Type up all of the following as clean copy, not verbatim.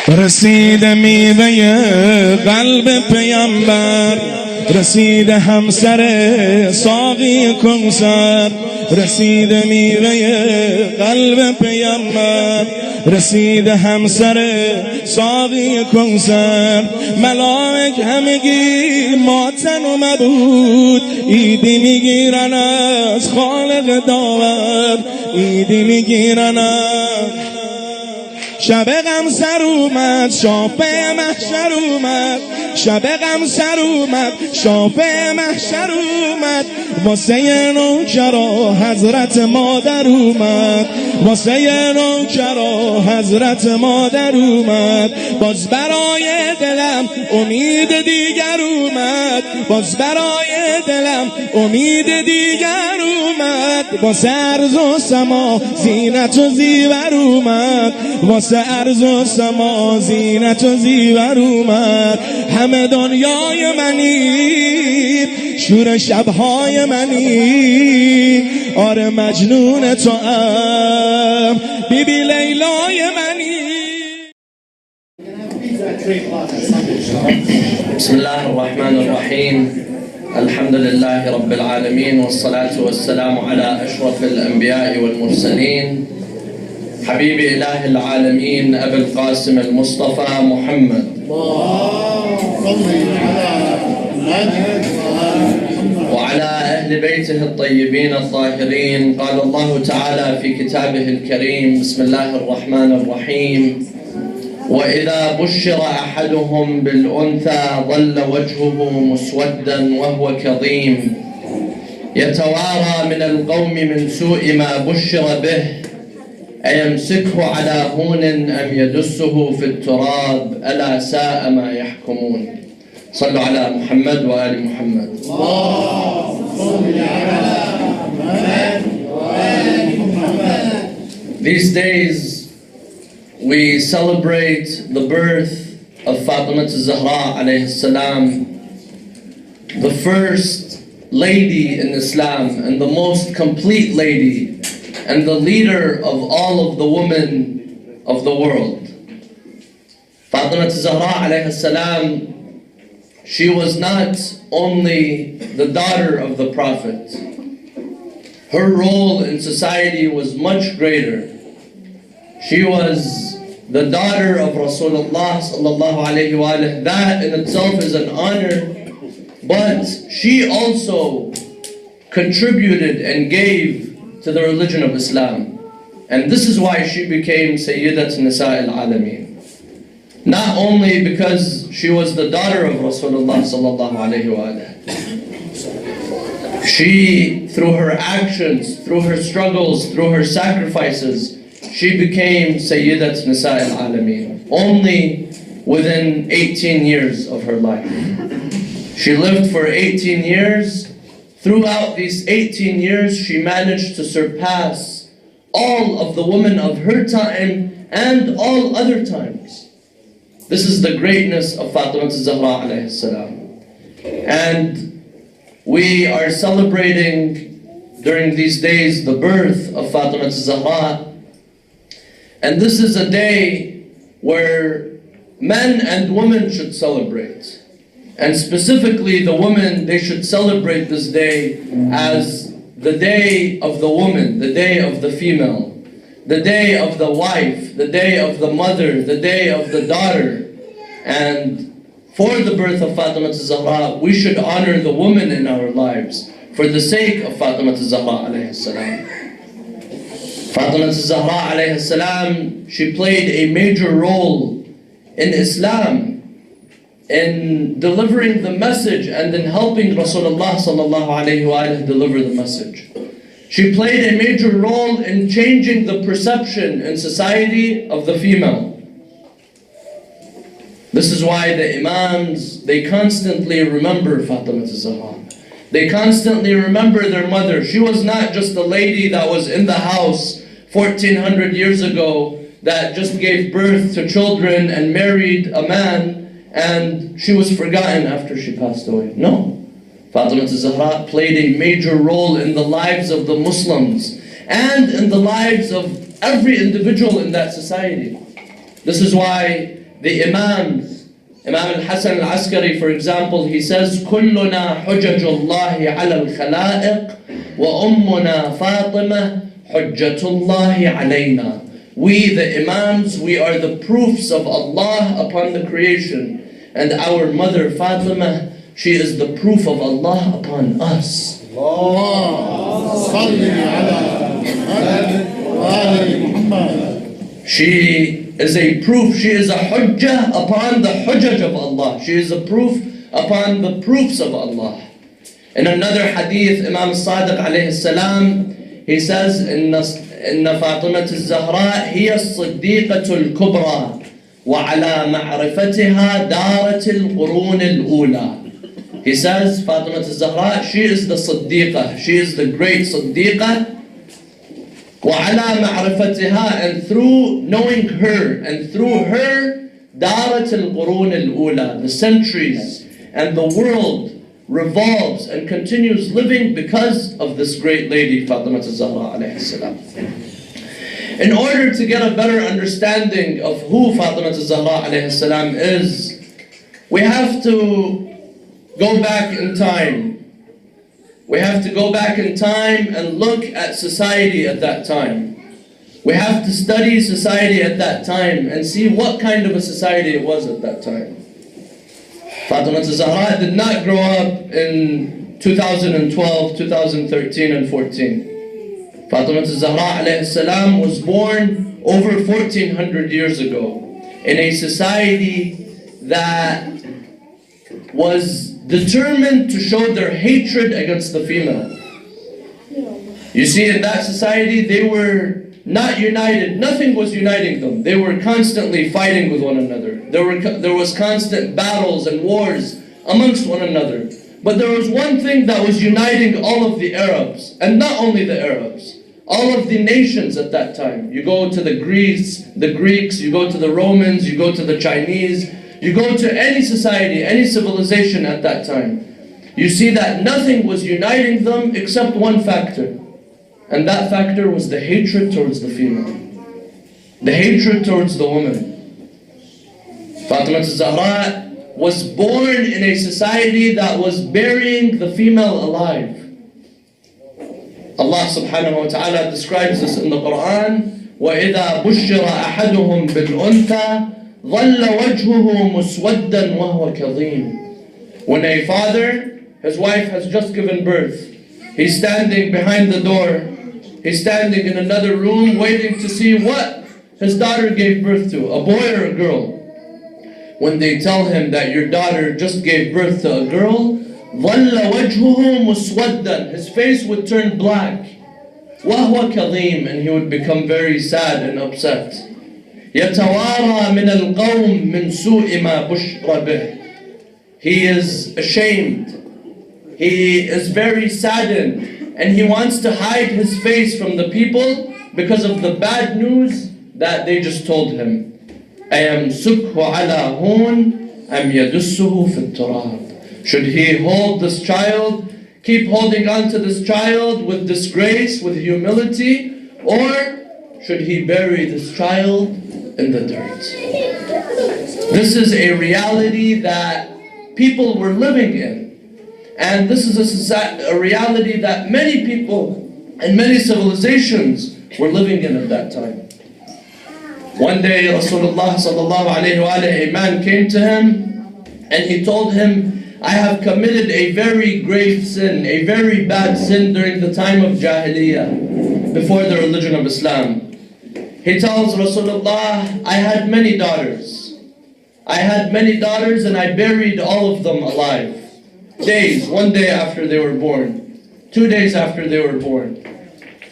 رسید میوه قلب پیامبر، رسید همسر ساقی کوثر، رسید میوه قلب پیامبر، رسید همسر ساقی کوثر. ملائک همگی ماتن و مبود، ایدی میگیرن از خالق داور، ایدی میگیرن از شب غم سر اومد، شافع محشر اومد، شب غم سر اومد، شافع محشر اومد. واسه نوکرا حضرت مادر اومد، واسه نوکرا حضرت مادر اومد. باز برای دلم امید دیگر اومد، باز برای دلم امید دیگر اومد. واسه ارض و سما زینت و زیور اومد، واسه ارض و سما زینت و زیور اومد. همه دنیای منی، شور شبهای منی، آره مجنون تو ام، بیبی لیلای منی. بسم الله الرحمن الرحيم. الحمد لله رب العالمين، والصلاة والسلام على أشرف الأنبياء والمرسلين، حبيب إله العالمين أبي القاسم المصطفى محمد، وعلى أهل بيته الطيبين الطاهرين. قال الله تعالى في كتابه الكريم: بسم الله الرحمن الرحيم. وإذا بشر أحدهم بالأنثى ظل وجهه مسودا وهو كظيم يتوارى من القوم من سوء ما بشر به أيمسكه على هون أم يدسه في التراب ألا ساء ما يحكمون. صلوا على محمد وآل محمد. These days we celebrate the birth of Fatimah al-Zahra alayhi salam, the first lady in Islam and the most complete lady and the leader of all of the women of the world. Fatimah al-Zahra alayhi salam, she was not only the daughter of the Prophet, her role in society was much greater. She was the daughter of Rasulullah sallallahu alayhi wa sallam. That in itself is an honor, but she also contributed and gave to the religion of Islam. And this is why she became Sayyidat Nisa al-Alameen. Not only because she was the daughter of Rasulullah sallallahu alayhi wa sallam, she, through her actions, through her struggles, through her sacrifices, she became Sayyidat Nisa al-Alameen only within 18 years of her life. She lived for 18 years. Throughout these 18 years, she managed to surpass all of the women of her time and all other times. This is the greatness of Fatimah al-Zahra alayhi salam. And we are celebrating during these days the birth of Fatimah al-Zahra. And this is a day where men and women should celebrate. And specifically the women, they should celebrate this day as the day of the woman, the day of the female, the day of the wife, the day of the mother, the day of the daughter. And for the birth of Fatimah al-Zahra, we should honor the woman in our lives for the sake of Fatimah al-Zahra alayhi salam. Fatimah al-Zahra alayhi salam, she played a major role in Islam, in delivering the message and in helping Rasulullah sallallahu alayhi wa sallam deliver the message. She played a major role in changing the perception in society of the female. This is why the Imams, they constantly remember Fatimah al-Zahra. They constantly remember their mother. She was not just a lady that was in the house 1400 years ago that just gave birth to children and married a man and she was forgotten after she passed away. No. Fatimah al-Zahra played a major role in the lives of the Muslims and in the lives of every individual in that society. This is why the Imams, Imam al-Hasan al-Askari, for example, he says, كُلُّنَا حُجَجُ اللَّهِ عَلَى الْخَلَائِقِ وَأُمُّنَا فَاطِمَةٌ حُجَّةُ اللَّهِ عَلَيْنَا. We, the Imams, we are the proofs of Allah upon the creation. And our mother Fatima, she is the proof of Allah upon us. She is a proof, she is a hujjah upon the hujjaj of Allah. She is a proof upon the proofs of Allah. In another hadith, Imam al-Sadiq alayhi salam, he says, إن فاطمة الزهراء هي الصديقة الكبرى وعلى معرفتها دارت القرون الأولى. He says, Fatimah al-Zahra, she is the Siddiqah, she is the great Siddiqah. وعلى معرفتها, and through knowing her, and through her, دارت القرون الأولى, the centuries and the world revolves and continues living because of this great lady, Fatimah al-Zahra alayhi salam. In order to get a better understanding of who Fatimah al-Zahra alayhi salam is, we have to go back in time. We have to go back in time and look at society at that time. We have to study society at that time and see what kind of a society it was at that time. Fatimah al-Zahra did not grow up in 2012, 2013 and 14. Fatimah al-Zahra alayhi salam was born over 1400 years ago in a society that was determined to show their hatred against the female. You see, in that society, they were not united. Nothing was uniting them. They were constantly fighting with one another. There was constant battles and wars amongst one another. But there was one thing that was uniting all of the Arabs, and not only the Arabs, all of the nations at that time. You go to the Greeks, you go to the Romans, you go to the Chinese, you go to any society, any civilization at that time, you see that nothing was uniting them except one factor. And that factor was the hatred towards the female. The hatred towards the woman. Fatimah al-Zahra was born in a society that was burying the female alive. Allah subhanahu wa ta'ala describes this in the Quran. وَإِذَا بُشِّرَ أَحَدُهُمْ بِالْأُنْثَى ظَلَّ وَجْهُهُ مُسْوَدًّا وَهُوَ كَظِيمٌ. When a father, his wife has just given birth, he's standing behind the door, he's standing in another room waiting to see what his daughter gave birth to, a boy or a girl. When they tell him that your daughter just gave birth to a girl, ظَلَّ وَجْهُهُ مُسْوَدًّا, his face would turn black. وَهُوَ كَظِيمٌ, and he would become very sad and upset. يَتَوَارَى مِنَ الْقَوْمِ مِنْ سُوءِ مَا بُشِّرَ بِهِ. He is ashamed. He is very saddened. And he wants to hide his face from the people because of the bad news that they just told him. أَيَمْسُكْهُ عَلَى هُونٍ أَمْ يَدُسُّهُ فِي التُّرَابِ. Should he hold this child, keep holding on to this child with disgrace, with humility, or should he bury this child in the dirt? This is a reality that people were living in. And this is a reality that many people and many civilizations were living in at that time. One day Rasulullah sallallahu alayhi wa alayhi, a man came to him and he told him, I have committed a very grave sin, a very bad sin during the time of Jahiliyyah, before the religion of Islam. He tells Rasulullah, I had many daughters. I had many daughters and I buried all of them alive. Days, one day after they were born, 2 days after they were born.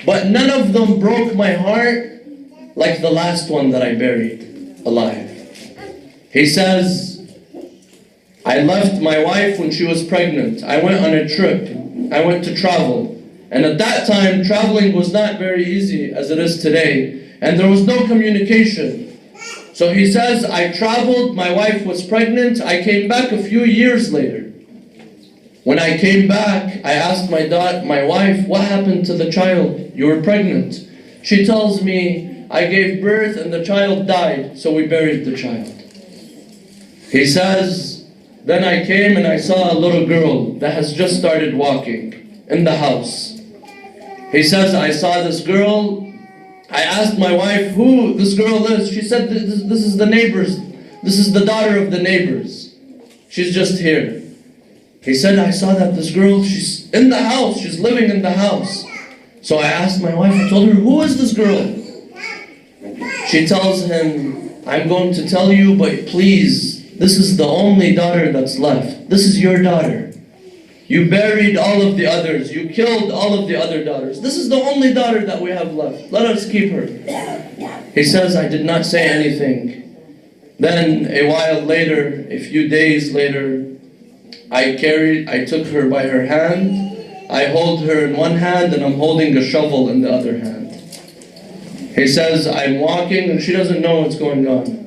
But none of them broke my heart like the last one that I buried alive. He says, I left my wife when she was pregnant. I went on a trip. I went to travel. And at that time, traveling was not very easy as it is today. And there was no communication. So he says, I traveled, my wife was pregnant. I came back a few years later. When I came back, I asked my wife, what happened to the child? You were pregnant. She tells me, I gave birth and the child died, so we buried the child. He says, then I came and I saw a little girl that has just started walking in the house. He says, I saw this girl. I asked my wife who this girl is. She said, this is the neighbors. This is the daughter of the neighbors. She's just here. He said, I saw that this girl, she's in the house. She's living in the house. So I asked my wife, I told her, who is this girl? She tells him, I'm going to tell you, but please, this is the only daughter that's left. This is your daughter. You buried all of the others. You killed all of the other daughters. This is the only daughter that we have left. Let us keep her. He says, I did not say anything. Then a while later, a few days later, I took her by her hand. I hold her in one hand and I'm holding a shovel in the other hand. He says, I'm walking and she doesn't know what's going on.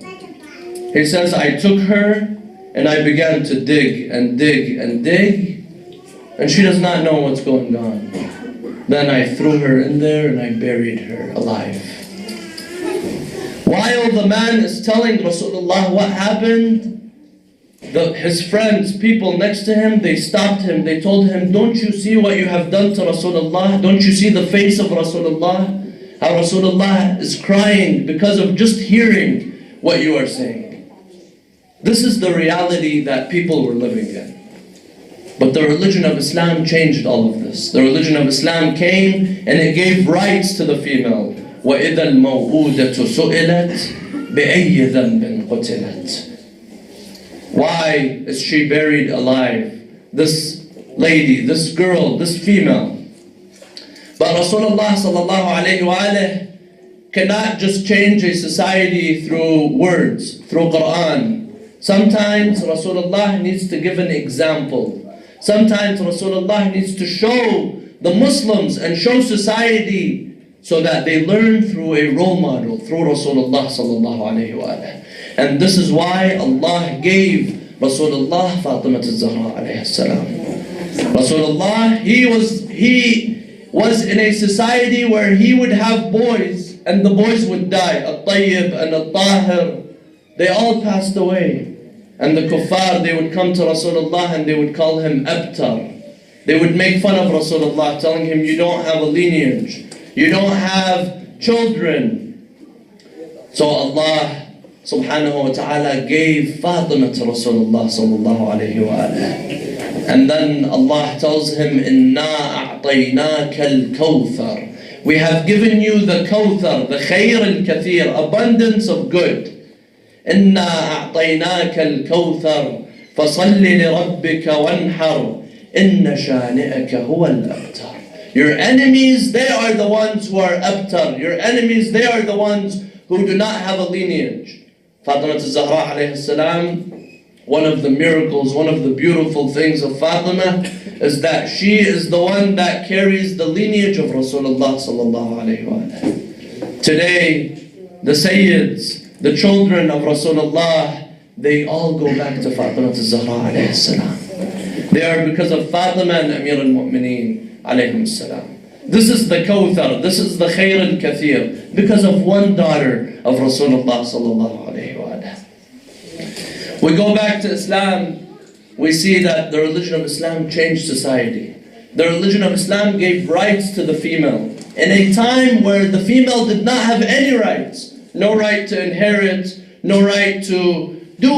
He says, I took her and I began to dig and dig and dig, and she does not know what's going on. Then I threw her in there and I buried her alive. While the man is telling Rasulullah what happened, his friends, people next to him, they stopped him. They told him, don't you see what you have done to Rasulullah? Don't you see the face of Rasulullah? How Rasulullah is crying because of just hearing what you are saying. This is the reality that people were living in. But the religion of Islam changed all of this. The religion of Islam came and it gave rights to the female. وَإِذَا الْمَوْءُودَةُ سُئِلَتْ بِأَيِّ ذَنْبٍ قُتِلَتْ. Why is she buried alive? This lady, this girl, this female. But Rasulullah sallallahu alayhi wa alayhi cannot just change a society through words, through Quran. Sometimes Rasulullah needs to give an example. Sometimes Rasulullah needs to show the Muslims and show society so that they learn through a role model, through Rasulullah sallallahu alayhi wa alayhi. And this is why Allah gave Rasulullah Fatimah al-Zahra alayhi salam. Rasulullah, he was in a society where he would have boys and the boys would die. Al-Tayyib and Al-Tahir, they all passed away. And the kuffar, they would come to Rasulullah and they would call him Abtar. They would make fun of Rasulullah, telling him, you don't have a lineage. You don't have children. So Allah subhanahu wa ta'ala gave Fatimah to Rasulullah sallallahu alayhi wa alayhi. And then Allah tells him, Inna a'taynaka al-kawthar. We have given you the kawthar, the khayr al-kathir, abundance of good. Inna a'taynaka al-kawthar. فَصَلِّ لِرَبِّكَ وَانْحَرْ إِنَّ شَانِئَكَ هُوَ الْأَبْتَرِ. Your enemies, they are the ones who are abtar. Your enemies, they are the ones who do not have a lineage. Fatimah al-Zahra alayhi salam, one of the miracles, one of the beautiful things of Fatimah is that she is the one that carries the lineage of Rasulullah sallallahu alayhi wa sallam. Today, the Sayyids, the children of Rasulullah, they all go back to Fatimah al-Zahra alayhi salam. They are because of Fatimah and Amir al-Mu'mineen alayhim salam. This is the Kawthar, this is the Khair al-Kathir, because of one daughter of Rasulullah sallallahu alayhi wa sallam. We go back to Islam, we see that the religion of Islam changed society. The religion of Islam gave rights to the female in a time where the female did not have any rights. No right to inherit, no right to do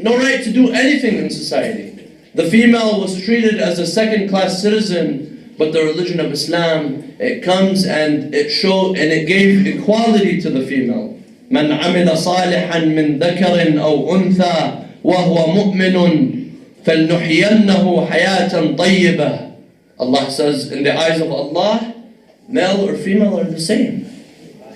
no right to do anything in society. The female was treated as a second-class citizen. But the religion of Islam, it comes and it gave equality to the female. من عمل صالحا من ذكر أو أنثى وهو مؤمن فلنحيينه حياة طيبة. Allah says, in the eyes of Allah, male or female are the same.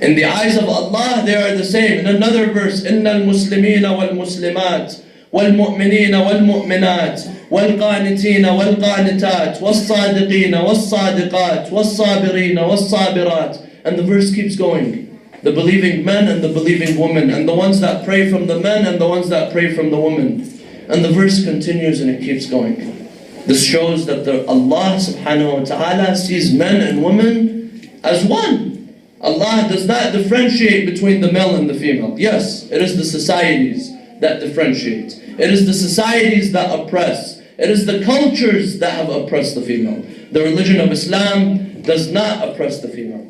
In the eyes of Allah, they are the same. In another verse, إن المسلمين والمسلمات والمؤمنين والمؤمنات والقانتين والقانتات والصادقين والصادقات والصابرين والصابرات. And the verse keeps going. The believing men and the believing women, and the ones that pray from the men and the ones that pray from the women. And the verse continues and it keeps going. This shows that Allah subhanahu wa ta'ala sees men and women as one. Allah does not differentiate between the male and the female. Yes, it is the societies, that differentiate. It is the societies that oppress. It is the cultures that have oppressed the female. The religion of Islam does not oppress the female.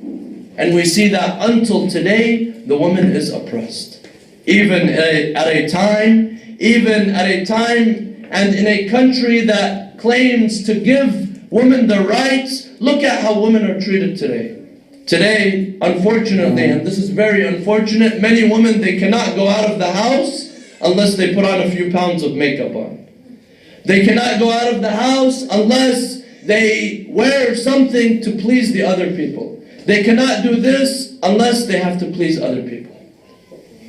And we see that until today, the woman is oppressed. Even at a time and in a country that claims to give women the rights, look at how women are treated today. Today, unfortunately, and this is very unfortunate, many women, they cannot go out of the house unless they put on a few pounds of makeup on. They cannot go out of the house unless they wear something to please the other people. They cannot do this unless they have to please other people.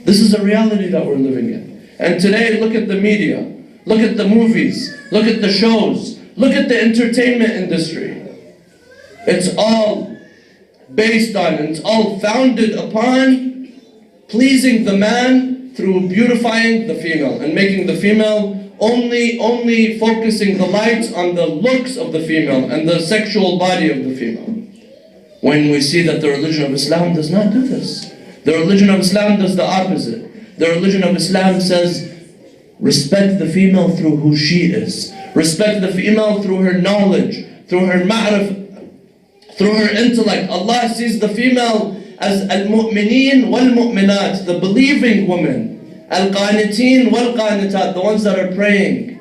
This is a reality that we're living in. And today, look at the media, look at the movies, look at the shows, look at the entertainment industry. It's all based on, and it's all founded upon pleasing the man through beautifying the female and making the female only focusing the lights on the looks of the female and the sexual body of the female. When we see that the religion of Islam does not do this. The religion of Islam does the opposite. The religion of Islam says, respect the female through who she is. Respect the female through her knowledge, through her ma'rif, through her intellect. Allah sees the female as al-mu'mineen wal-mu'minat, the believing woman. Al-qaniteen wal-qanitat, the ones that are praying,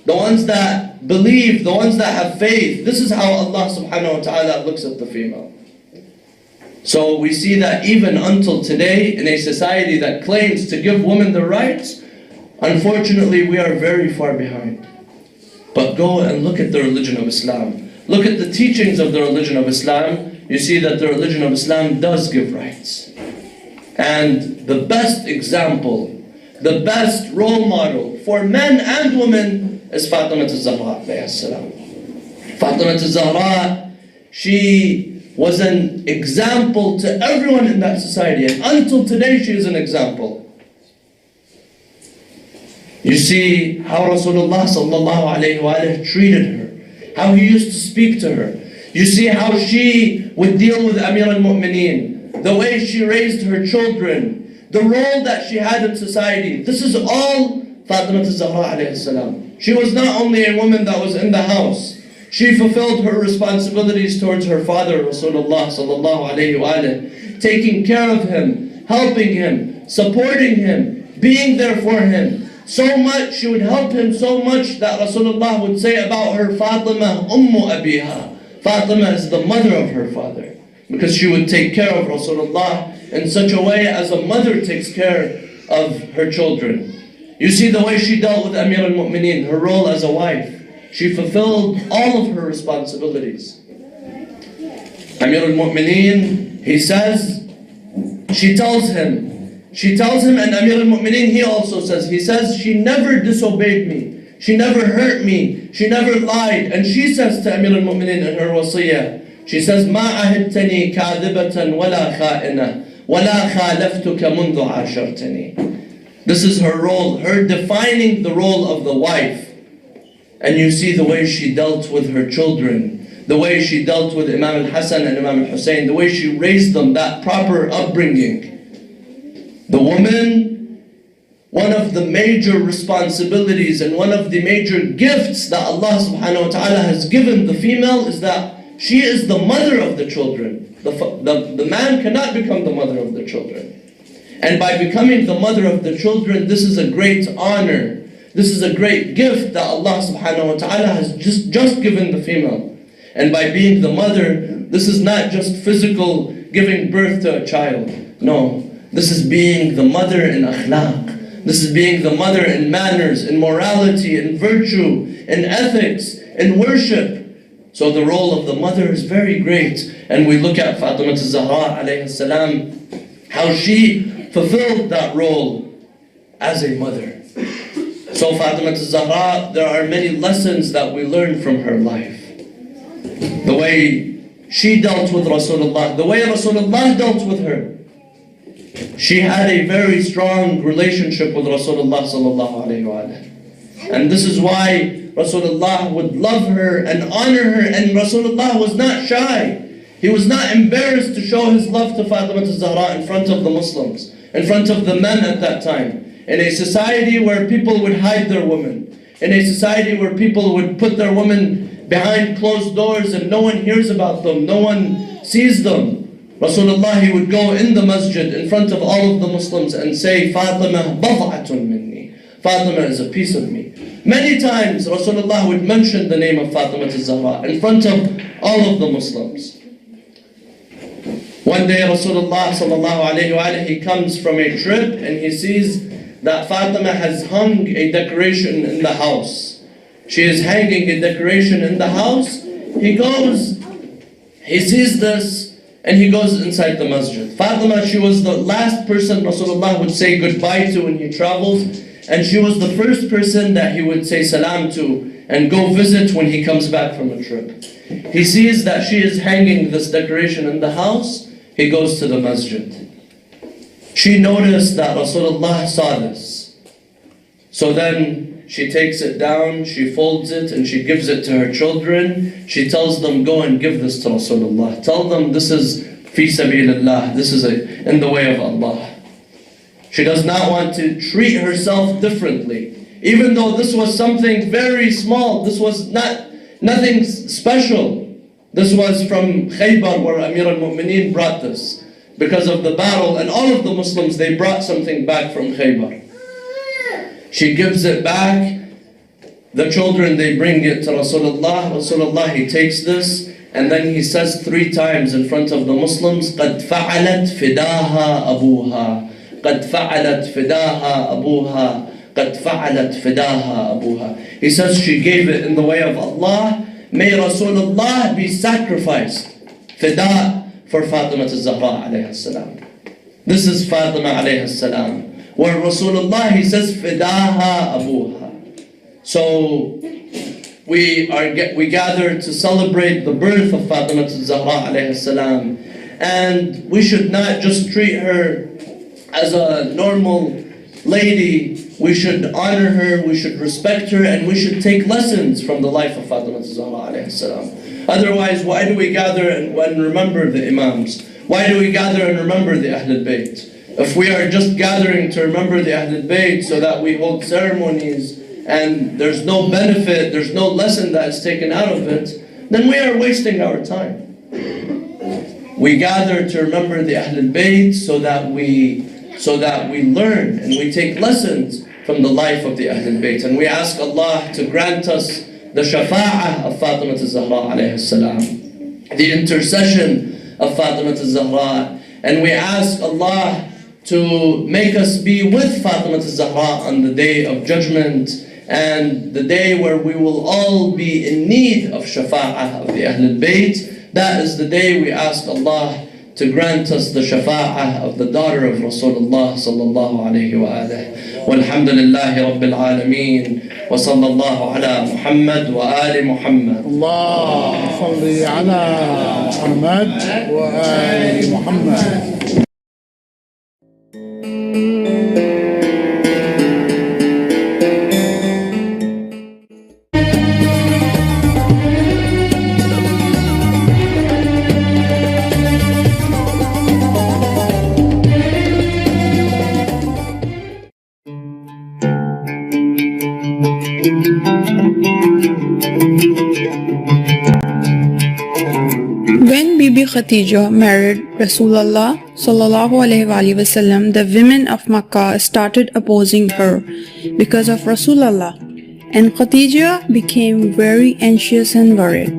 the ones that believe, the ones that have faith. This is how Allah subhanahu wa ta'ala looks at the female. So we see that even until today, in a society that claims to give women the rights, unfortunately we are very far behind. But go and look at the religion of Islam. Look at the teachings of the religion of Islam. You see that the religion of Islam does give rights. And the best example, the best role model for men and women is Fatimah al-Zahra alayha salam. Fatimah al-Zahra, she was an example to everyone in that society, and until today she is an example. You see how Rasulullah sallallahu alayhi wa treated her, how he used to speak to her. You see how she would deal with Amir al-Mu'mineen, the way she raised her children, the role that she had in society. This is all Fatimah al-Zahra alayhi salam. She was not only a woman that was in the house, she fulfilled her responsibilities towards her father, Rasulullah sallallahu alayhi wa, taking care of him, helping him, supporting him, being there for him. So much, she would help him so much that Rasulullah would say about her, Fatimah ummu abiha. Fatimah is the mother of her father, because she would take care of Rasulullah in such a way as a mother takes care of her children. You see the way she dealt with Amir al-Mu'mineen, her role as a wife. She fulfilled all of her responsibilities. Amir al-Mu'mineen, he says, she tells him, and Amir al-Mu'mineen, he also says, he says, she never disobeyed me, she never hurt me, she never lied. And she says to Amir al-Mu'mineen in her wasiyah, she says, مَا عَهِدْتَنِي كَاذِبَةً وَلَا خَائِنَةً وَلَا خَالَفْتُكَ مُنْذُ عَاشَرْتَنِي. This is her role, her defining the role of the wife. And you see the way she dealt with her children, the way she dealt with Imam al-Hasan and Imam al-Hussein, the way she raised them, that proper upbringing. The woman, one of the major responsibilities and one of the major gifts that Allah subhanahu wa ta'ala has given the female is that she is the mother of the children. The man cannot become the mother of the children. And by becoming the mother of the children, this is a great honor. This is a great gift that Allah subhanahu wa ta'ala has just given the female. And by being the mother, this is not just physical giving birth to a child. No, this is being the mother in akhlaq. This is being the mother in manners, in morality, in virtue, in ethics, in worship. So the role of the mother is very great. And we look at Fatimah al-Zahra alayha salam, how she fulfilled that role as a mother. So Fatimah al-Zahra, there are many lessons that we learn from her life. The way she dealt with Rasulullah, the way Rasulullah dealt with her. She had a very strong relationship with Rasulullah sallallahu alayhi wa sallam. And this is why Rasulullah would love her and honor her, and Rasulullah was not shy. He was not embarrassed to show his love to Fatimah al-Zahra in front of the Muslims, in front of the men at that time. in a society where people would hide their women, in a society where people would put their women behind closed doors and no one hears about them, no one sees them. Rasulullah, he would go in the masjid in front of all of the Muslims and say, Fatimah bad'atun minni. Fatimah is a piece of me. Many times Rasulullah would mention the name of Fatimah al-Zahra in front of all of the Muslims. One day Rasulullah sallallahu alayhi wa alayhi, he comes from a trip and he sees that Fatimah has hung a decoration in the house. She is hanging a decoration in the house. He goes, he sees this, and he goes inside the masjid. Fatimah, she was the last person Rasulullah would say goodbye to when he travels, and she was the first person that he would say salam to and go visit when he comes back from a trip. He sees that she is hanging this decoration in the house. He goes to the masjid. She noticed that Rasulullah saw this. So then she takes it down, she folds it, and she gives it to her children. She tells them, go and give this to Rasulullah. Tell them this is fi sabilillah, this is in the way of Allah. She does not want to treat herself differently. Even though this was something very small, this was nothing special. This was from Khaybar, where Amir al-Mu'mineen brought this. Because of the battle, and all of the Muslims, they brought something back from Khaybar. She gives it back. The children, they bring it to Rasulullah. Rasulullah, he takes this, and then he says 3 times in front of the Muslims, قَدْ فَعَلَتْ فِدَاهَا أَبُوهَا قَدْ فَعَلَتْ فِدَاهَا أَبُوهَا قَدْ فَعَلَتْ فِدَاهَا أَبُوهَا. He says she gave it in the way of Allah. May Rasulullah be sacrificed. Fida for Fatimah al-Zahra alayha salam. This is Fatimah alayha salam. Where Rasulullah, he says fidaha abuha. So we gather to celebrate the birth of Fatimah al-Zahra alayha salam. And we should not just treat her as a normal lady. We should honor her, we should respect her, and we should take lessons from the life of Fatimah al-Zahra alayhi salam. Otherwise, why do we gather and remember the Imams? Why do we gather and remember the Ahlul Bayt? If we are just gathering to remember the Ahlul Bayt so that we hold ceremonies and there's no benefit, there's no lesson that is taken out of it, then we are wasting our time. We gather to remember the Ahlul Bayt so that we learn and we take lessons from the life of the Ahlul Bayt. And we ask Allah to grant us the shafa'ah of Fatimah al-Zahra alayhi salam, the intercession of Fatimah al-Zahra. And we ask Allah to make us be with Fatimah al-Zahra on the day of judgment, and the day where we will all be in need of shafa'ah of the Ahlul Bayt. That is the day we ask Allah to grant us the shafa'ah of the daughter of Rasulullah sallallahu alayhi wa alihi. Walhamdulillahi Rabbil Alameen. Wa sallallahu ala Muhammad wa ali Muhammad. Allah salli ala Muhammad wa ali Muhammad. When Bibi Khadija married Rasulullah sallallahu alaihi wasallam, the women of Makkah started opposing her because of Rasulullah, and Khadija became very anxious and worried.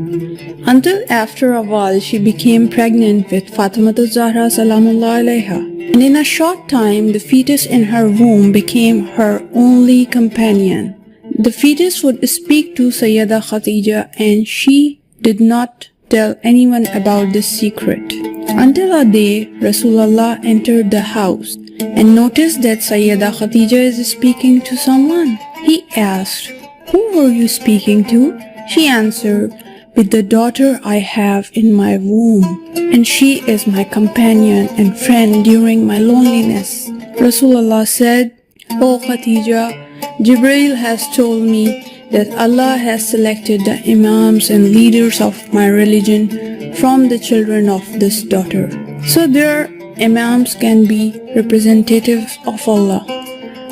Until after a while she became pregnant with Fatimah al-Zahra salamullah alaiha. And in a short time the fetus in her womb became her only companion. The fetus would speak to Sayyida Khadija, and she did not tell anyone about this secret. Until a day, Rasulullah entered the house and noticed that Sayyida Khadija is speaking to someone. He asked, "Who were you speaking to?" She answered, "With the daughter I have in my womb, and she is my companion and friend during my loneliness." Rasulullah said, "O Khadija, Jibreel has told me that Allah has selected the imams and leaders of my religion from the children of this daughter. So their imams can be representatives of Allah.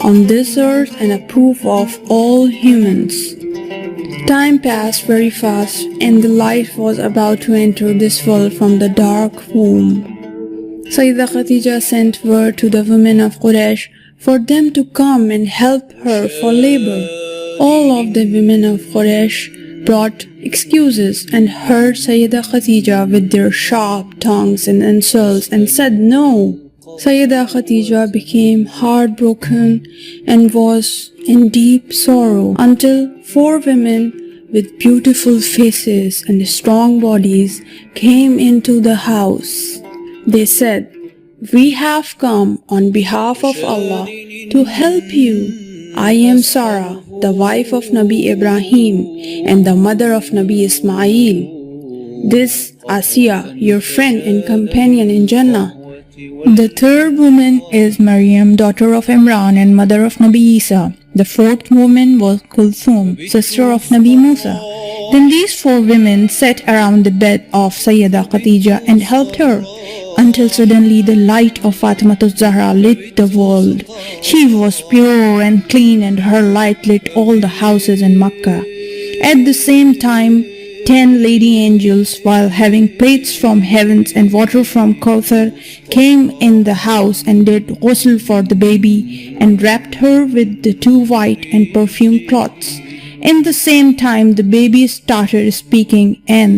on this earth and a proof of all humans. Time passed very fast, and the light was about to enter this world from the dark womb. Sayyida Khatija sent word to the women of Quraysh for them to come and help her for labor. All of the women of Quraysh brought excuses and heard Sayyida Khatija with their sharp tongues and insults and said no. Sayyida Khatija became heartbroken and was in deep sorrow until 4 women with beautiful faces and strong bodies came into the house. They said, "We have come on behalf of Allah to help you. I am Sarah, the wife of Nabi Ibrahim and the mother of Nabi Ismail. This Asiya, your friend and companion in Jannah." The third woman is Maryam, daughter of Imran and mother of Nabi Isa. The fourth woman was Kulthum, sister of Nabi Musa. Then these 4 women sat around the bed of Sayyida Khatija and helped her, until suddenly the light of Fatimah al-Zahra lit the world. She was pure and clean, and her light lit all the houses in Makkah. At the same time, 10 lady angels, while having plates from heavens and water from Kauthar, came in the house and did ghusl for the baby and wrapped her with the 2 white and perfumed cloths. In the same time, the baby started speaking and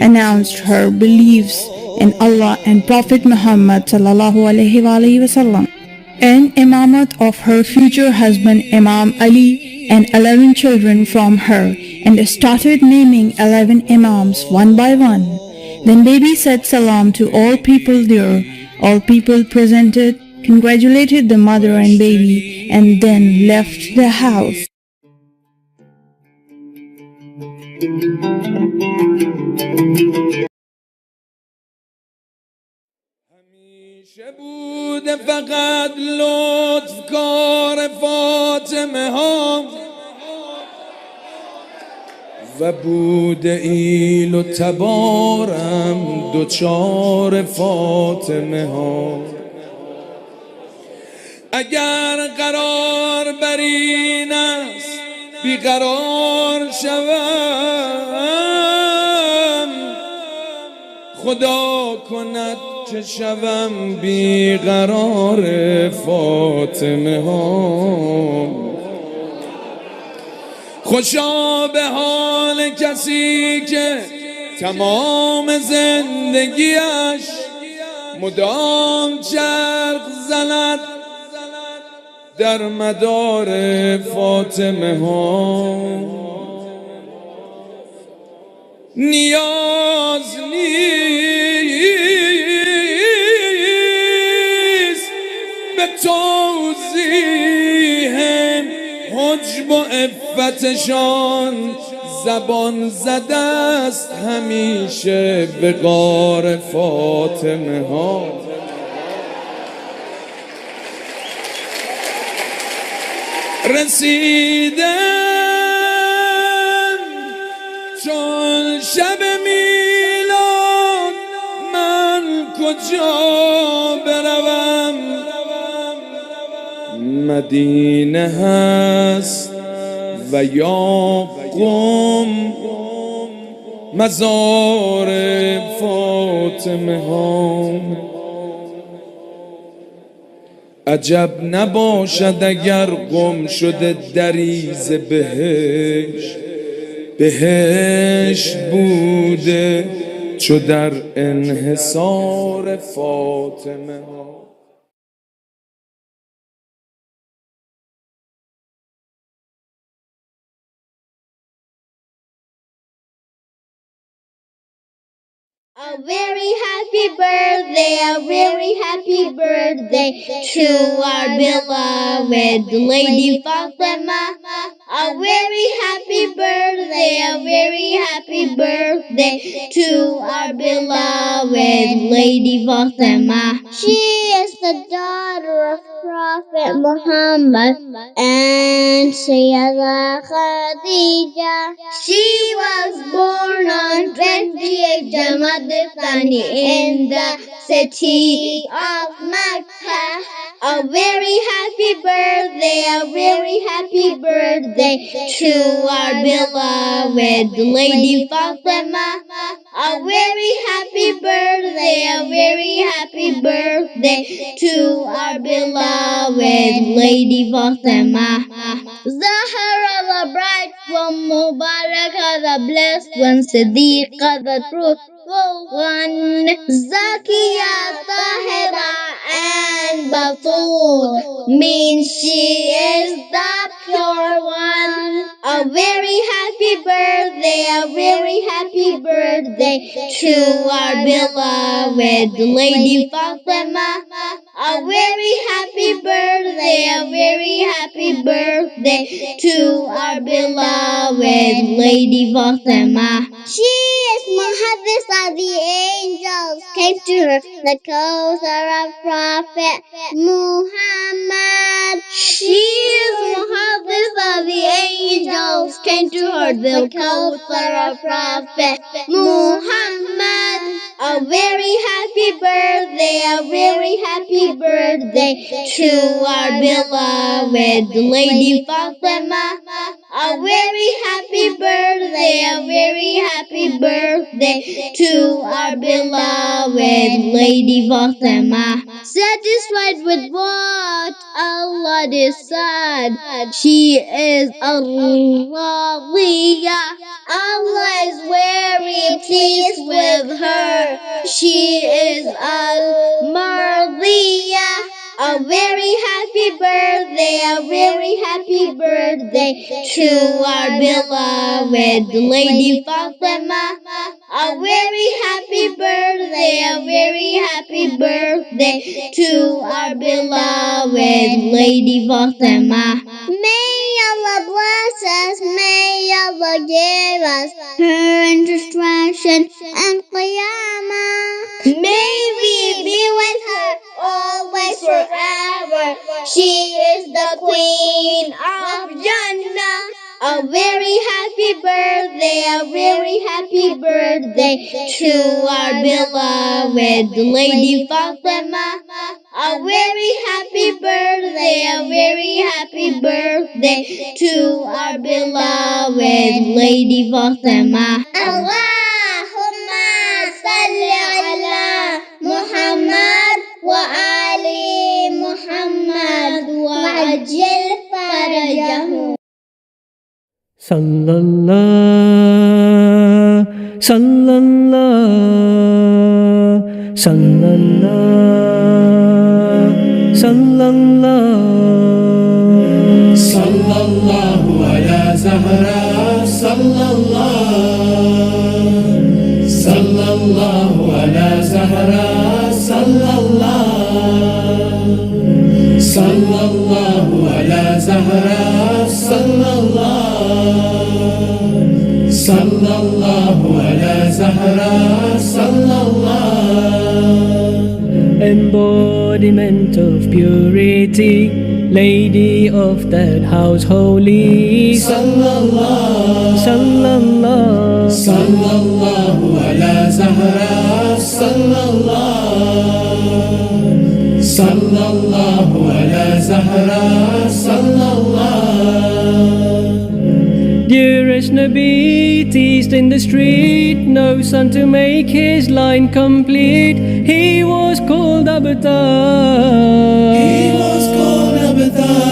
announced her beliefs in Allah and Prophet Muhammad sallallahu alaihi wasallam, and imamat of her future husband Imam Ali and 11 children from her, and started naming 11 imams one by one. Then baby said salam to all people there. All people presented congratulated the mother and baby and then left the house. همیشه بوده فقط لطف کار فاطمه ها و بوده ایل و تبارم دوچار فاطمه ها. اگر قرار بر این است بیقرار شوم، خدا کند که شوم بیقرار فاطمه ها. خوشا به حال کسی که تمام زندگیش مدام چرخ زند در مدار فاطمه ها. نیاز نیست به توضیح حجب و عفتشان، زبان زده است همیشه به غار فاطمه ها. رسیدم چون شب میلاد، من کجا بروم؟ مدینه هست و یا قم مزار فاطمه ها. عجب نباشد اگر گم شده دریز بهشت، بهشت بوده چو در انحصار فاطمه ها. A very happy birthday, a very happy birthday to our beloved Lady Fatimah. A very happy birthday, a very happy birthday to our beloved Lady Fatimah. She is the daughter of Prophet Muhammad and Sayyida Khadija. She was born on 28 Jamad Thani in the city of Mecca. A very happy birthday, a very happy birthday to our beloved Lady Fatimah. A very happy birthday, a very happy birthday to our beloved Lady Fatimah. Zahra, the bright one, Mubarakah, the blessed one, Siddiqa, the truthful one, Zakiya, Tahira, and Batul means she is the pure one. A very happy birthday, a very happy birthday to our beloved Lady Fatimah. A very happy birthday, a very happy birthday to our beloved Lady Fatimah. She is Muhaddisa, the angels came to her, the Kawthar of Prophet Muhammad. She is Muhaddisa, the angels came to her, the Kawthar of Prophet Muhammad. A very happy birthday, a very happy birthday to our beloved Lady Fatimah. A very happy birthday, a very happy birthday to our beloved Lady Fatimah. Satisfied with what Allah decide, she is al-Radiyah. Allah is very pleased with her. She is al-Mardiyah. A very happy birthday, a very happy birthday to our beloved Lady Fatimah. A very happy birthday, a very happy birthday to our beloved Lady Fatimah. May Allah bless us, may Allah give us her instruction and qiyamah. May we be with her always forever. She is the Queen of Jannah. A very happy birthday, a very happy birthday to our beloved Lady Fatimah. A very happy birthday, a very happy birthday to our beloved Lady Fatimah. Allahumma salli ala Muhammad wa ali Muhammad wa ajil farajahu. Sallallahu, sallallahu, sallallahu, sallallahu. Sallallahu ala Zahra, sallallahu. Sallallahu ala Zahra, sallallahu. Sallallahu ala Zahra, sallallahu. Sallallahu ala Zahra, sallallahu. Embodiment of purity, Lady of that house holy. Sallallahu, Sallallahu, sallallahu ala Zahra, sallallahu. Sallallahu ala Zahra, sallallahu. Dearest Nabi, teased in the street, no son to make his line complete. He was called Abtar. He was called Abtar.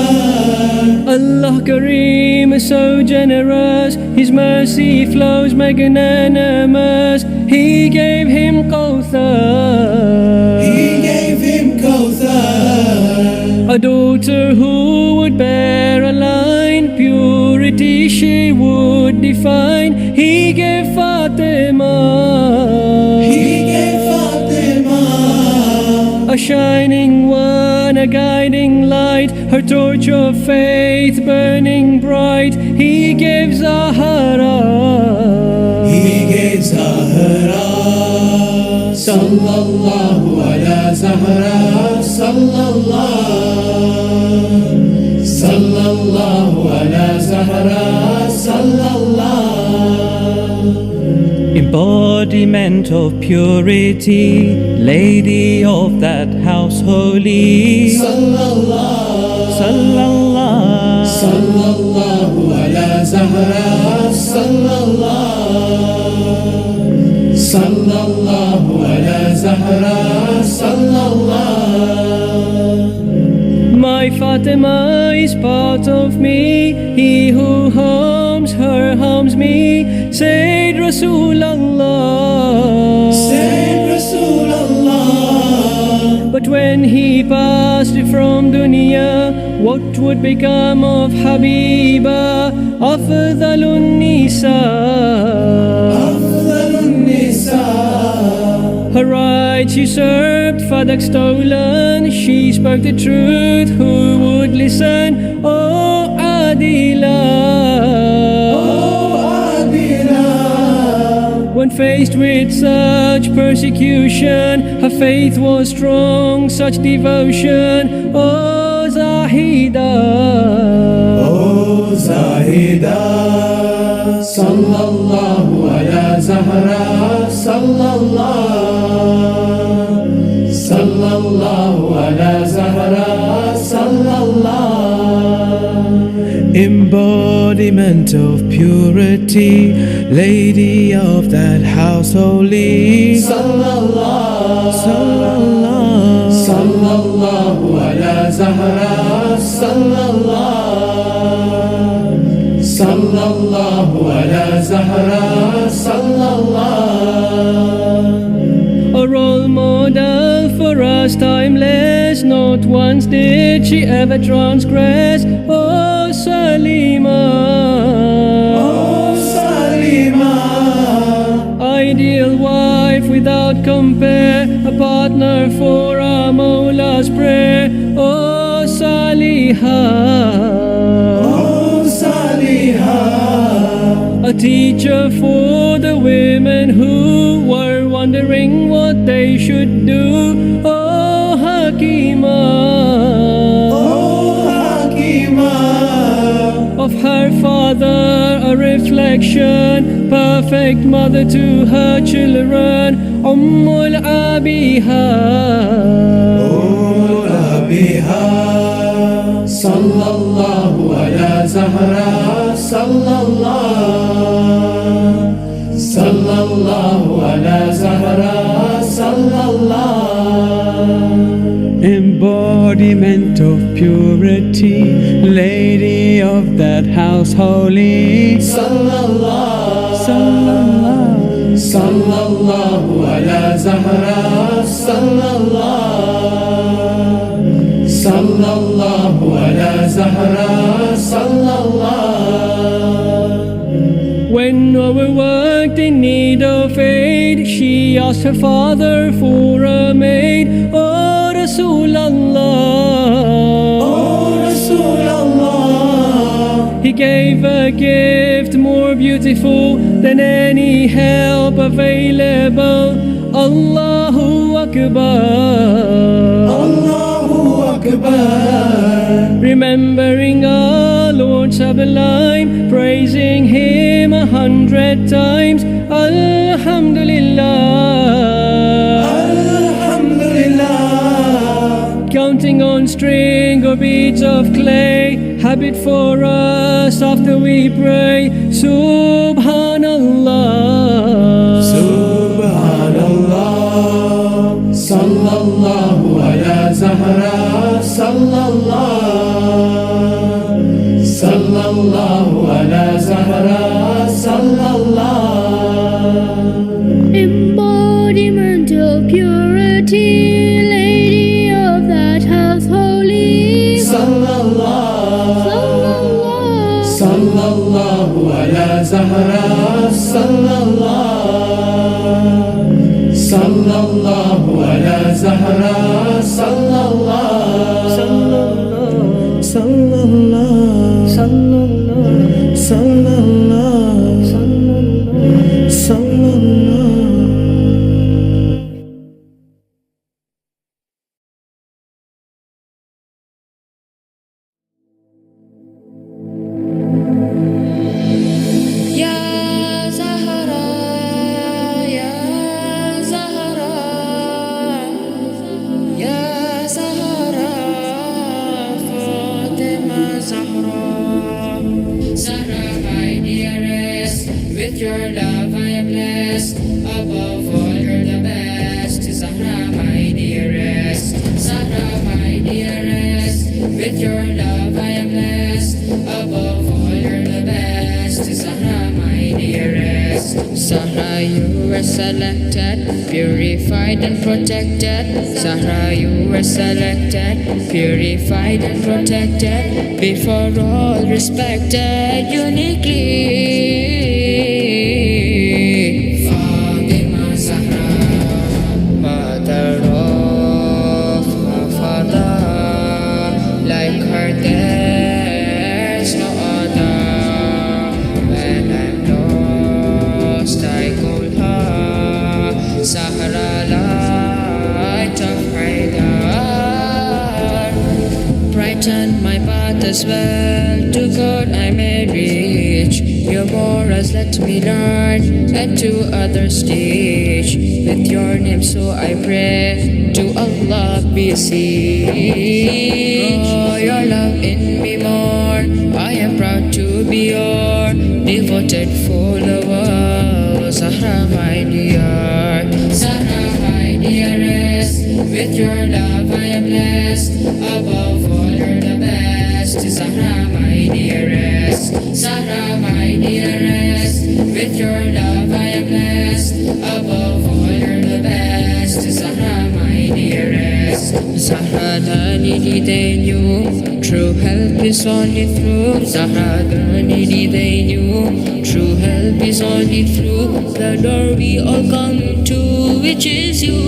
Allah Kareem is so generous, His mercy flows magnanimous. He gave him Kawthar. He gave him Kawthar. A daughter who would bear a line, purity she would define. He gave Fatimah. He gave Fatimah. A shining one, a guiding light, her torch of faith burning bright. He gave Zahra. He gave Zahra. Sallallahu ala Zahra, sallallahu. Sallallahu ala Zahra, sallallahu. Embodiment of purity, Lady of that house holy. Sallallahu, Sallallahu, sallallahu ala Zahra. Sallallahu, sallallahu ala Zahra. Sallallahu. My Fatima is part of me. He who harms her harms me. Said Rasulallah. Said Rasulallah. But when he passed from dunya, what would become of Habiba? Afdalun Nisa. Afdalun Nisa. Her rights usurped, fadak stolen. She spoke the truth, who would listen? Oh Adila. Oh Adila. When faced with such persecution, her faith was strong, such devotion. Oh Zahida. Oh Zahida. Sallallahu ala Zahra. Sallallahu, sallallahu ala Zahra. Sallallahu. Embodiment of purity, lady of that house holy. Sallallahu, Sallallahu, sallallahu ala Zahra. Sallallahu, sallallahu ala Zahra. Sallallahu. A role model for us, timeless. Not once did she ever transgress. Oh Salima. Oh Salima. Ideal wife without compare, a partner for our Mawla's prayer. Oh Saliha. Oh Saliha. A teacher for the women who were wondering what they should do. Oh Hakima. Oh Hakima. Of her father a reflection, perfect mother to her children. Ummul Abiha. Oh Abiha. Sallallahu ala Zahra. Sallallahu, sallallahu ala Zahra. Sallallahu. embodiment of purity, lady of that house holy. Sallallahu, Sallallahu, sallallahu ala Zahra. Sallallahu, sallallahu ala Zahra. Sallallahu. When overworked in need of aid, she asked her father for a maid. Oh Rasulallah. Oh Rasulallah. He gave a gift more beautiful than any help available. Allahu Akbar. Allahu Akbar. Remembering our Lord sublime, praising Him 100 times. Alhamdulillah. Alhamdulillah. Counting on string or beads of clay, habit for us after we pray. Subhanallah. Subhanallah. Sallallahu ala Zahra. Sallallahu, sallallahu ala Zahra. Sallallahu. Embodiment of purity, lady of that house holy. Sallallahu, sallallahu ala Zahra. Sallallahu, sallallahu ala Zahra. Sallallahu. sallallahu, sallallahu, sallallahu, sallallahu. Ya Zahra, Ya Zahra, Ya Zahra. Zahra, my dearest, with your love I am blessed. Above all, you're the best. Zahra, my dearest. Zahra, my dearest, with your love I am blessed. Above all, you're the best. Zahra, my dearest. Zahra, you were selected, purified and protected. Zahra, you were selected, purified and protected. Before all, respected uniquely. Fatimah Zahra, mother of her father, like her there's no other. When I'm lost, I call her Zahra, light of Haidar. Brighten my path as well, to God I may reach. Your morals let me learn, and to others teach. With your name so I pray, to Allah beseech. Oh, your love in me more, I am proud to be your devoted follower. Zahra, my dear. Zahra, my dearest, with your love I am blessed. Above all, you're the best. Zahra, my dearest. Zahra, my dearest, with your love I am blessed. Above all, you're the best. Zahra, my dearest. Zahra, the needy they knew, true help is only through. Zahra, the needy they knew, true help is only through the door we all come to, which is you.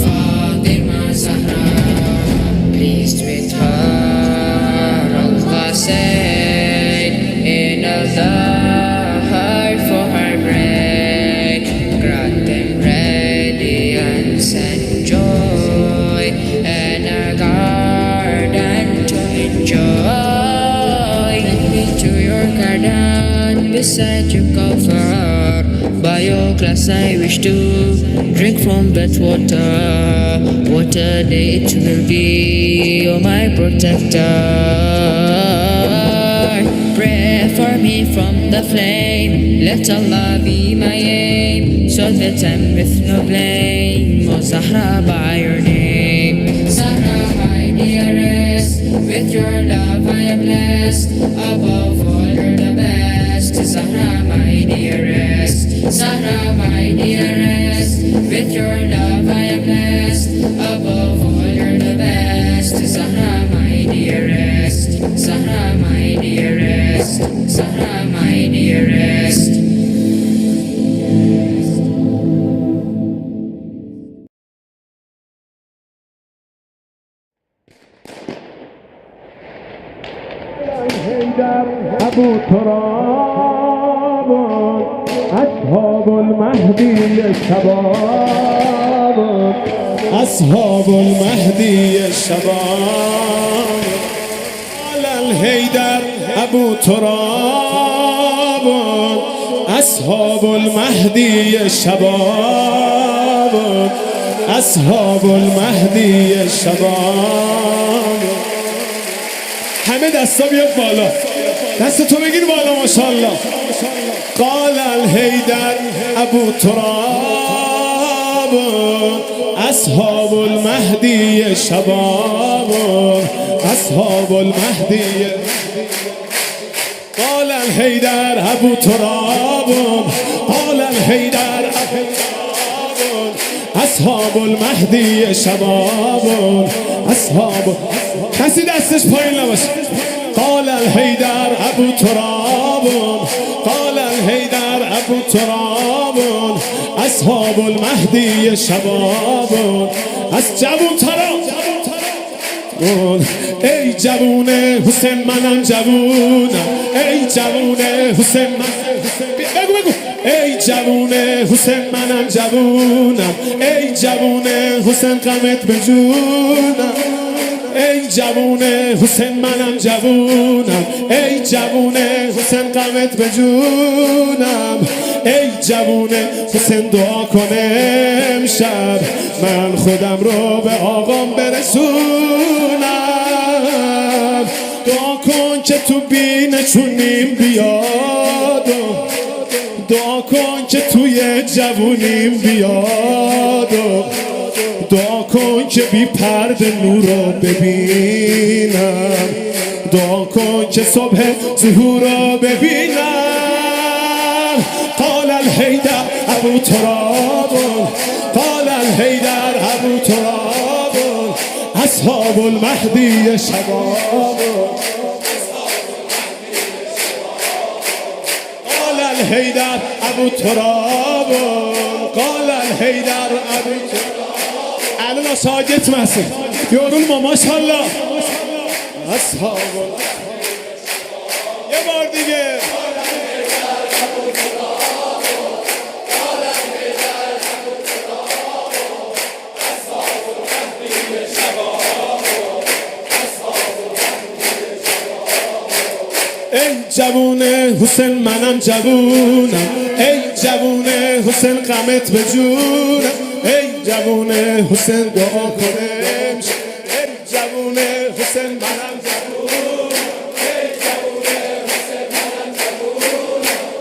Fatimah Zahra, pleased with her, Allah said, in al-Zahra for her bread, grant them radiance and joy, and a garden to enjoy. Let me to your garden, beside your cover. By your glass I wish to drink from that water. What a day it will be, oh my protector. Pray for me from the flame, let Allah be my aim, so that I'm with no blame. Oh Zahra, by your name. Zahra, my dearest, with your love I am blessed. Above all, you're the best. Zahra, my dearest. Zahra, my dearest, with your love I am blessed. Above all, you're the best. Zahra, my dearest. Zahra, my dearest. Zahra, my dearest. أبو تراب أصحاب المهدي الشباب أصحاب المهدي الشباب على الهيدر أبو تراب أصحاب المهدي الشباب أصحاب المهدي الشباب. همه دستا بیاد بالا، دستتو بگیر بالا ماشاءالله. قال الهیدر ابو تراب اصحاب المهدی شباب اصحاب المهدی. قال الهیدر ابو تراب قال الهیدر ابو تراب اصحاب المهدی شباب اصحاب. کسی دستش پایین نباشه. قال الهیدر ابو تراب قال الهیدر ابو تراب اصحاب المهدی شباب. از جوون ترا ای جوون حسین منم جوونم ای جوون حسین من بگو بگو ای جوون حسین منم جوونم ای جوون حسین غمت به جونم ای جوون حسین منم جوونم ای جوون حسین غمت به جونم ای جوون حسین دعا کنه امشب من خودم رو به آقام برسونم. دعا کن که تو بینشونیم بیاد دعا کن که توی جوونیم بیاد دعا کن که بی پرده نور رو ببینم دعا کن که صبح ظهور رو ببینم قال الحیدر ابو تراب قال الحیدر ابو تراب اصحاب المهدی شباب قال الحیدر ابو تراب قال الحیدر ابو تراب الان ساجت مسیح یارون ما ماشاءالله اصحاب یه بار دیگه ای جوون حسین منم جوونم ای جوون حسین غمت به جونم ای جوون حسین دعا کنم ای جوون حسین منم جوونم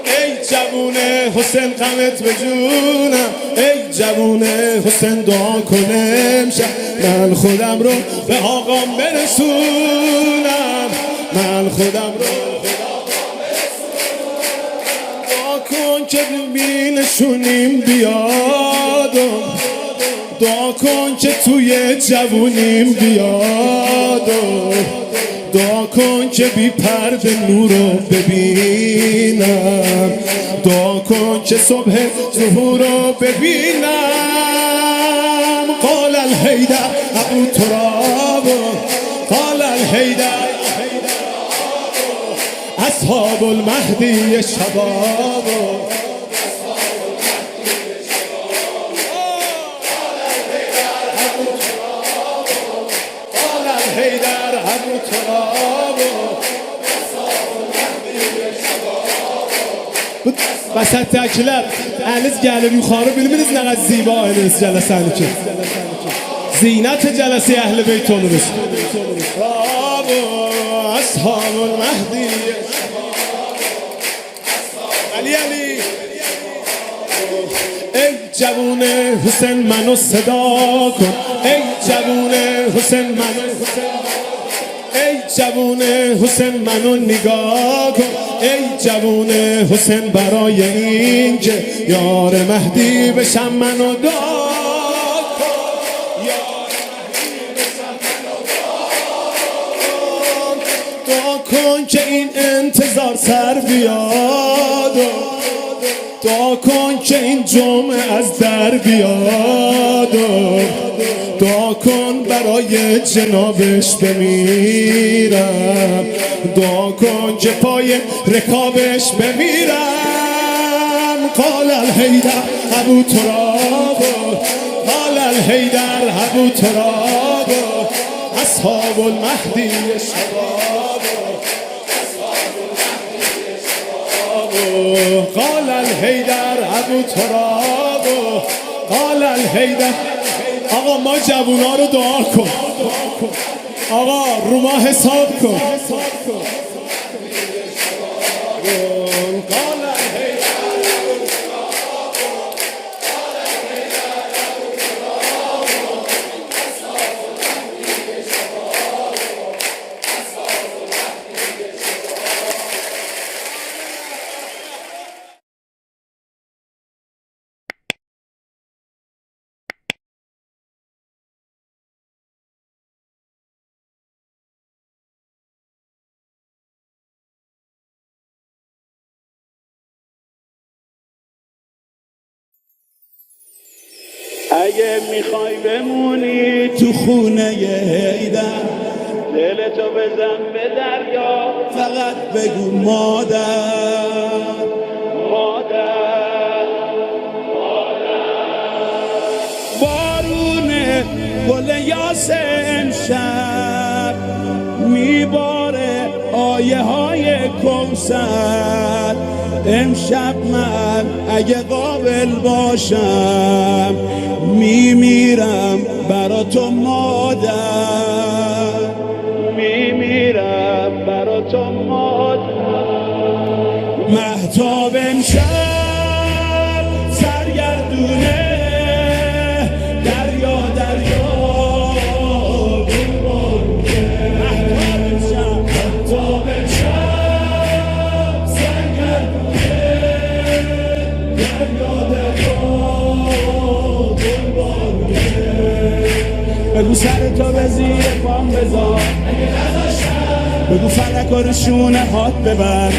ای جوون حسین غمت به جونم ای جوون حسین دعا کنم من خودم رو به آقام برسونم من خودم رو کن که بینشونیم بیاد دعا کن که توی جوونیم بیاد دعا کن که بی پرده نور رو ببینم دعا کن که صبح ظهور رو ببینم قال الحیدر ابو تراب قال الحیدر اصحاب المهدی شباب قال الحیدر ابو تراب وسط تکیler əniz gəlir yuxarı bilminiz nə qədər ziba eliniz cələsəni ki zinət cələsi əhl-i beyt oluruz اصحاب المهدی علی علی ای جوون حسین منو صدا کن ای جوون حسین منو ای جوون حسین منو نگاه کن ای جوون حسین برای این که یار مهدی بشم منو دعا کن که این انتظار سر بیاد دعا کن که این جمعه از در بیاد دعا کن برای جنابش بمیرم دعا کن که پای رکابش بمیرم قال الحیدر ابو تراب قال الحیدر ابو تراب اصحاب المهدی شباب قال الحیدر ابو تراب قال الحیدر آقا ما جوونا رو دعا کن آقا رو ما حساب کن قال اگه میخوای بمونی تو خونه هیدر دلتو بزن به دریا فقط بگو مادر مادر بارونه گل یاس امشب میباره آیه های کوثر امشب من اگه قابل باشم میمیرم برا تو مادر میمیرم مهتاب امشب سرگردونه دریا دریا مهتاب امشب سرگردونه دریا دریا بگو سر تو به زیر پام بذار بگو فلک رو شونه هات ببر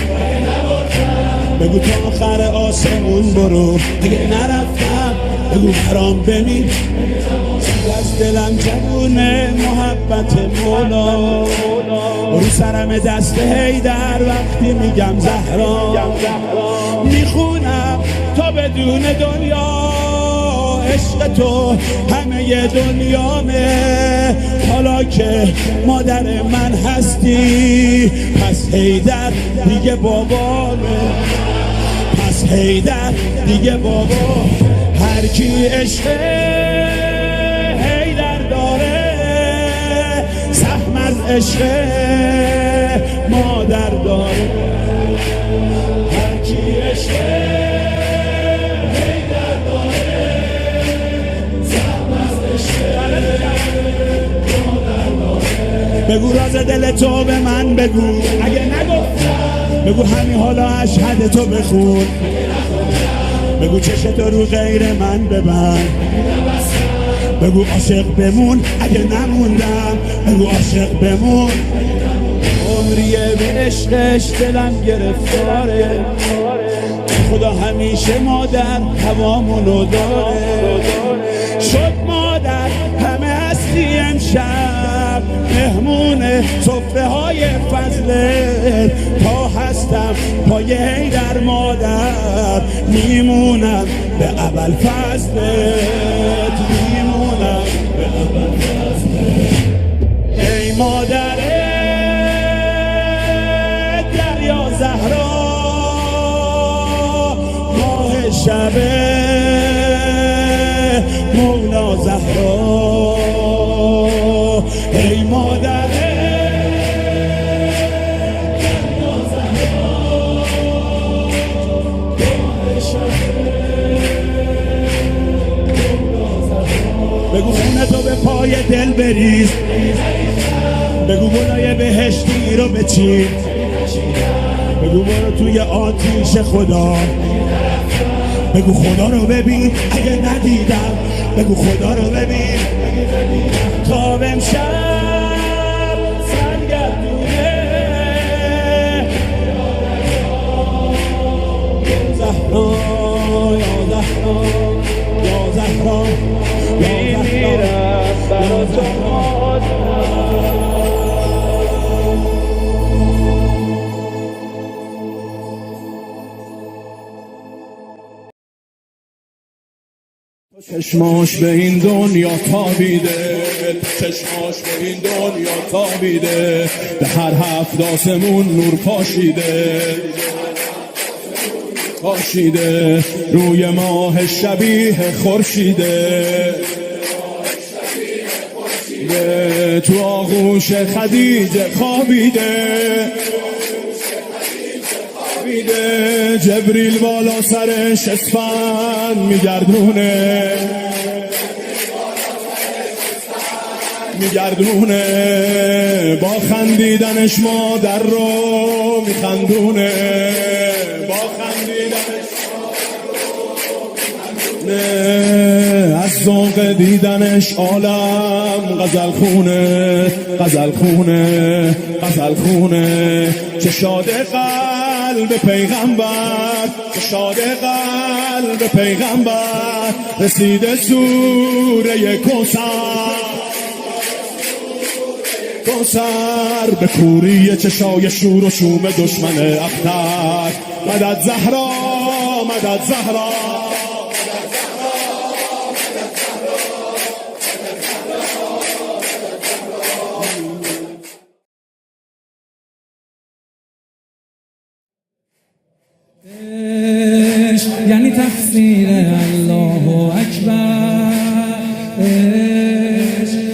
بگو تا آخر آسمون برو اگه نرفتم بگو برام بمین از دلم جوونه محبت مولا رو سرم دست حیدر وقتی میگم زهرا میخونم تا بدون دنیا عشق تو همه دنیامه حالا که مادر من هستی پس حیدر دیگه بابامه پس حیدر دیگه بابا هر کی عشق حیدر داره سهم از عشق مادر داره هر کی عشق حیدر داره سهم از عشق مادر داره بگو راز دل تو به من بگو اگه نگفتم بگو همین حالا اشهد تو بخون بگو چشت رو غیر من ببند بگو عاشق بمون اگه نموندم بگو عاشق بمون عمریه به عشقش دلم گرفتاره خدا همیشه مادر هوامونو داره شد مادر همه هستی امشب مهمون صفره های فضله تا هستم پای حیدر مادر میمونم به اول فضلت میمونم به اول فضلت ای مادر دریا زهرا ماه شبه مولا زهرا ای مادر بگو خونه تو به پای دل بریز بگو گلای بهشتی رو بچین بگو برو توی آتیش خدا بگو خدا رو ببین اگه ندیدم بگو خدا رو ببین تا امشب سرگردونه زهرا یا زهرا یا زهرا یا زهرا چشماش به این دنیا تابیده چشماش به این دنیا تابیده به هر هفت آسمون نور پاشیده روی ماه شبیه خورشیده تو آغوش خدیجه خوابیده جبریل بالا سرش اسفند میگردونه با خندیدنش مادر رو میخندونه با خندیدنش از ذوق دیدنش عالم غزل خونه چه شاده قلب پیغمبر چه شاده قلب پیغمبر رسیده سوره کوثر به کوری چشای شور و شوم دشمن اختر مدد زهرا مدد زهرا یعنی تفسیر الله اکبر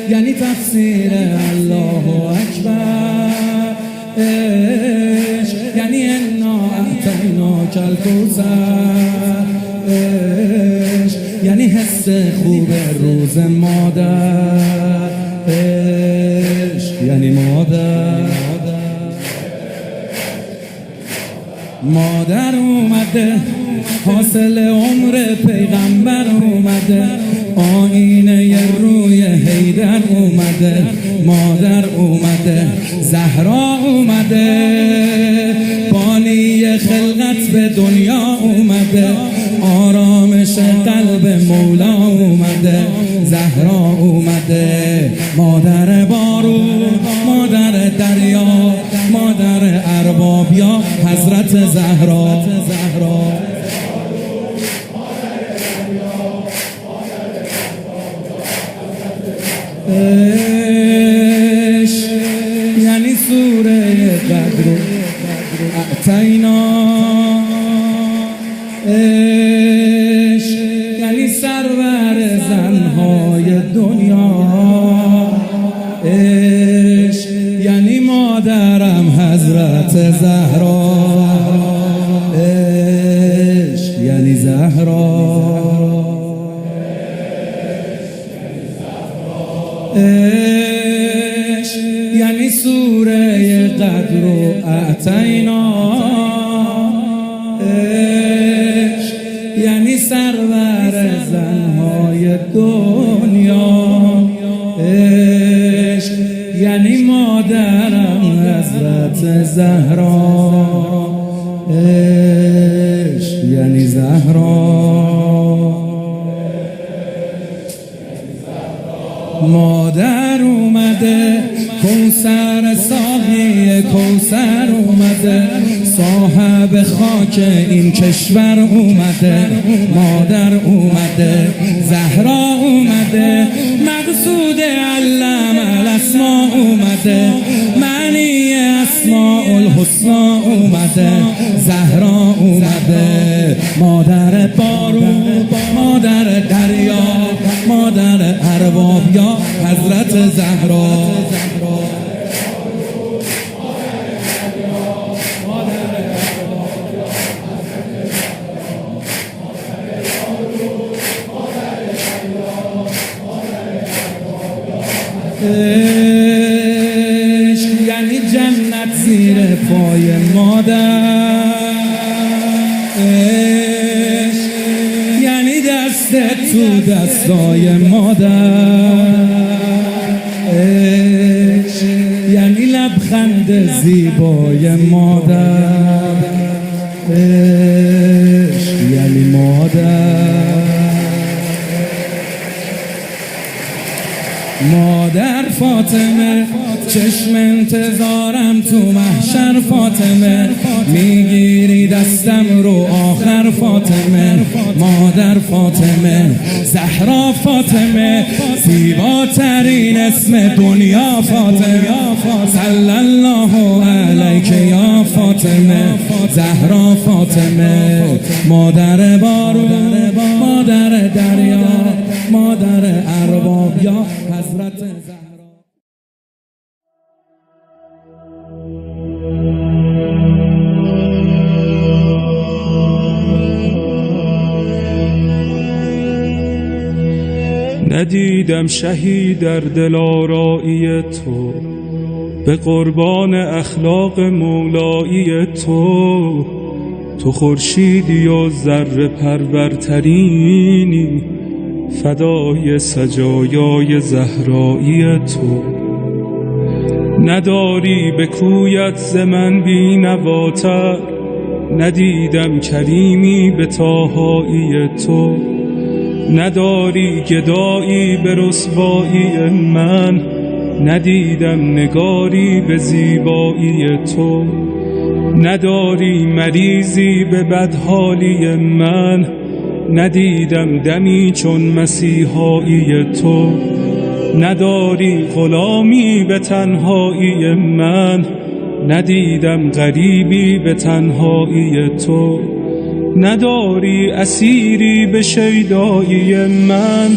یعنی تفسیر الله اکبر عشق یعنی انا اعطیناک الکوثر، عشق یعنی حس خوب روز مادر، عشق یعنی مادر اومده، حاصل عمر پیغمبر اومده، آینه روی حیدر اومده، مادر اومده، زهرا اومده، بانی خلقت به دنیا اومده، آرامش قلب مولا اومده، زهرا اومده، مادر بارون، مادر دریا، مادر ارباب یا حضرت زهرا. عشق یعنی سوره قدر اعطینا، عشق یعنی سرور زنهای دنیا، عشق یعنی مادرم حضرت زهرا، عشق یعنی زهرا، عشق یعنی سوره قدر و اعطینا، عشق یعنی سرور زنهای دنیا، عشق یعنی مادرم حضرت زهرا، عشق یعنی زهرا، مادر اومده، کوثر ساقی کوثر اومده، صاحب خاک این کشور اومده، مادر اومده، زهرا اومده، مقصود علم الاسما اومده، معنی اسماء الحسنا اومده، زهرا اومده، مادر بارون، مادر دریا، مادر ارباب یا حضرت زهرا. عشق یعنی جنت زیر پای مادر، عشق یعنی دست تو دستای مادر، عشق یعنی لبخند زیبای مادر، عشق یعنی مادر فاطمه، چشم انتظارم تو محشر فاطمه، میگیری دستم رو آخر فاطمه، مادر فاطمه، زهرا فاطمه، زیباترین اسم دنیا فاطمه، صلی الله علیها یا فاطمه، زهرا فاطمه، مادر بارون، مادر دریا، مادر ارباب یا حضرت زهرا. ندیدم شهید در دلارایی تو، به قربان اخلاق مولایی تو، تو خورشیدی و ذره پرورترینی، فدای سجایای زهرایی تو. نداری به کویت ز من بی نواتر، ندیدم کریمی به طاهایی تو. نداری گدایی به رسوایی من، ندیدم نگاری به زیبایی تو. نداری مریضی به بدحالی من، ندیدم دمی چون مسیحایی تو. نداری غلامی به تنهایی من، ندیدم غریبی به تنهایی تو. نداری اسیری به شیدایی من،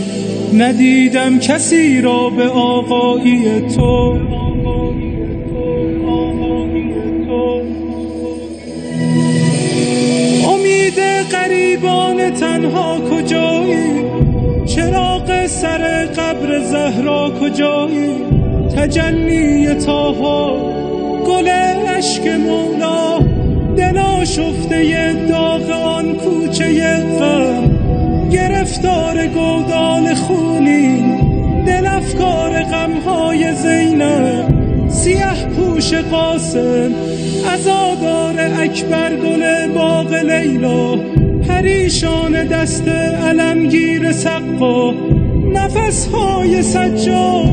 ندیدم کسی را به آقایی تو. شکیبان تنها کجایی؟ چراغ سر قبر زهرا کجایی؟ تجلی طاها، گل اشک مولا، دل آشفته داغ آن کوچه غم، گرفتار گودال خونی، دل افکار غمهای زینب، سیه پوش قاسم، عزادار اکبر، گل باغ لیلا، پریشان دست علمگیر سقا، نفسهای سجاد،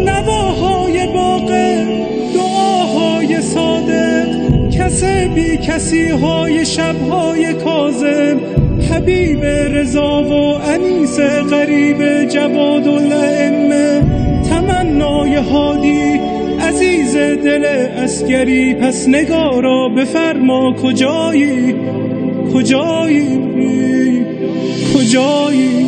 نواهای باقر، دعاهای صادق، کس بی کسی های شبهای کاظم، حبیب رضا و انیس غریب جواد الائمه، تمنای هادی، عزیز دل عسکری. پس نگارا بفرما کجایی؟ کجایی؟ کجایی؟